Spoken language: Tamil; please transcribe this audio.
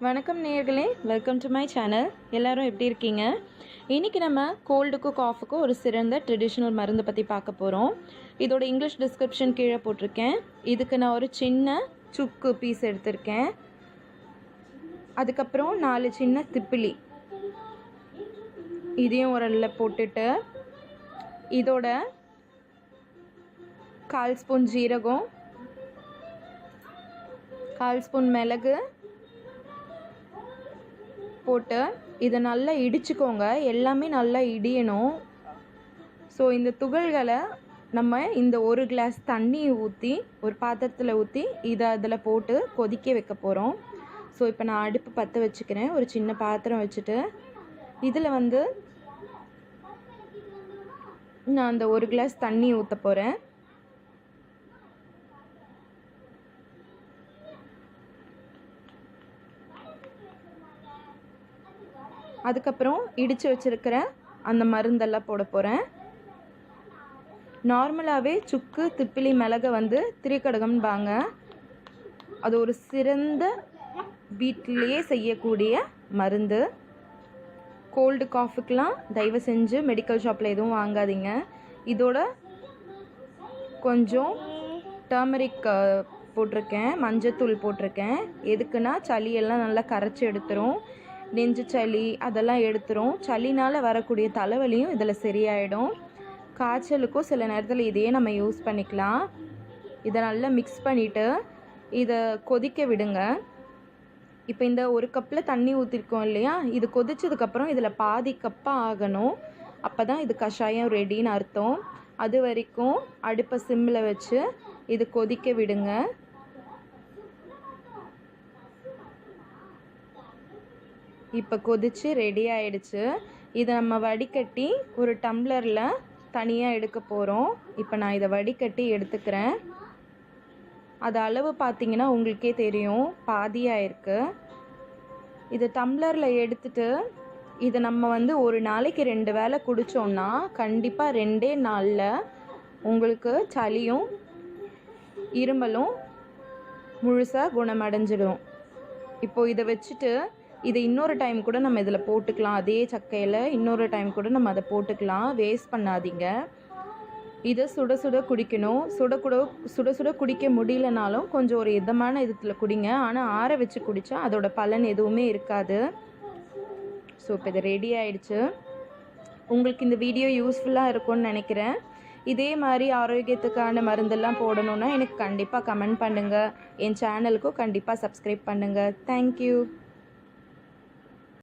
வணக்கம் நேயர்களே, வெல்கம் டு மை சேனல். எல்லாரும் எப்படி இருக்கீங்க? இன்றைக்கி நம்ம கோல்டுக்கும் காஃபுக்கும் ஒரு சிறந்த ட்ரெடிஷ்னல் மருந்து பற்றி பார்க்க போகிறோம். இதோட இங்கிலீஷ் டிஸ்கிரிப்ஷன் கீழே போட்டிருக்கேன். இதுக்கு நான் ஒரு சின்ன சுக்கு பீஸ் எடுத்திருக்கேன். அதுக்கப்புறம் 4 சின்ன திப்பிலி, இதையும் ஒரு போட்டுட்டு இதோட 1/4 ஸ்பூன் ஜீரகம், 1/4 ஸ்பூன் மிளகு போட்டு இதை நல்லா இடிச்சுக்கோங்க. எல்லாமே நல்லா இடியணும். ஸோ இந்த துகள்களை நம்ம இந்த 1 கிளாஸ் தண்ணி ஊற்றி ஒரு பாத்திரத்தில் ஊற்றி இதை அதில் போட்டு கொதிக்க வைக்க போகிறோம். ஸோ இப்போ நான் அடுப்பு பற்ற வச்சுக்கிறேன். ஒரு சின்ன பாத்திரம் வச்சுட்டு இதில் நான் அந்த 1 கிளாஸ் தண்ணி ஊற்ற போகிறேன். அதுக்கப்புறம் இடித்து வச்சுருக்கிற அந்த மருந்தெல்லாம் போட போகிறேன். நார்மலாகவே சுக்கு திப்பிலி மிளகை திரிகடகம்பாங்க. அது ஒரு சிறந்த வீட்டிலேயே செய்யக்கூடிய மருந்து. கோல்டு காஃபுக்கெலாம் தயவு செஞ்சு மெடிக்கல் ஷாப்பில் எதுவும் வாங்காதீங்க. இதோட கொஞ்சம் டர்மரிக் போட்டிருக்கேன், மஞ்சத்தூள் போட்டிருக்கேன். எதுக்குன்னா சளியெல்லாம் நல்லா கரைச்சி எடுத்துரும். நெஞ்சு சளி அதெல்லாம் எடுத்துரும். சளினால் வரக்கூடிய தலைவலியும் இதில் சரியாயிடும். காய்ச்சலுக்கும் சில நேரத்தில் இதையே நம்ம யூஸ் பண்ணிக்கலாம். இதை நல்லா மிக்ஸ் பண்ணிவிட்டு இதை கொதிக்க விடுங்க. இப்போ இந்த 1 கப்பில் தண்ணி ஊற்றிருக்கோம் இல்லையா, இது கொதிச்சதுக்கப்புறம் இதில் பாதி கப்பாக ஆகணும். அப்போ தான் இது கஷாயம் ரெடின்னு அர்த்தம். அது வரைக்கும் அடுப்பை சிம்மில் வச்சு இது கொதிக்க விடுங்க. இப்போ கொதித்து ரெடி ஆகிடுச்சு. இதை நம்ம வடிகட்டி ஒரு டம்ளரில் தனியாக எடுக்க போகிறோம். இப்போ நான் இதை வடிகட்டி எடுத்துக்கிறேன். அது அளவு பார்த்திங்கன்னா உங்களுக்கே தெரியும், பாதியாக இருக்குது. இது டம்ளரில் எடுத்துட்டு இதை நம்ம ஒரு நாளைக்கு 2 வேளை குடித்தோம்னா கண்டிப்பாக 2 நாளில் உங்களுக்கு சளியும் இருமலும் முழுசாக குணமடைஞ்சிடும். இப்போது இதை வச்சுட்டு இதை இன்னொரு டைம் கூட நம்ம இதில் போட்டுக்கலாம். அதே சக்கையில் இன்னொரு டைம் கூட நம்ம அதை போட்டுக்கலாம். வேஸ்ட் பண்ணாதீங்க. இதை சுட சுட குடிக்கணும். சுட சுட குடிக்க முடியலனாலும் கொஞ்சம் ஒரு இதமான இதில் குடிங்க. ஆனால் ஆற வச்சு குடித்தா அதோட பலன் எதுவுமே இருக்காது. ஸோ இப்போ இது ரெடி ஆகிடுச்சு. உங்களுக்கு இந்த வீடியோ யூஸ்ஃபுல்லாக இருக்கும்னு நினைக்கிறேன். இதே மாதிரி ஆரோக்கியத்துக்கான மருந்தெல்லாம் போடணுன்னா எனக்கு கண்டிப்பாக கமெண்ட் பண்ணுங்கள். என் சேனலுக்கும் கண்டிப்பாக சப்ஸ்கிரைப் பண்ணுங்கள். தேங்க்யூ.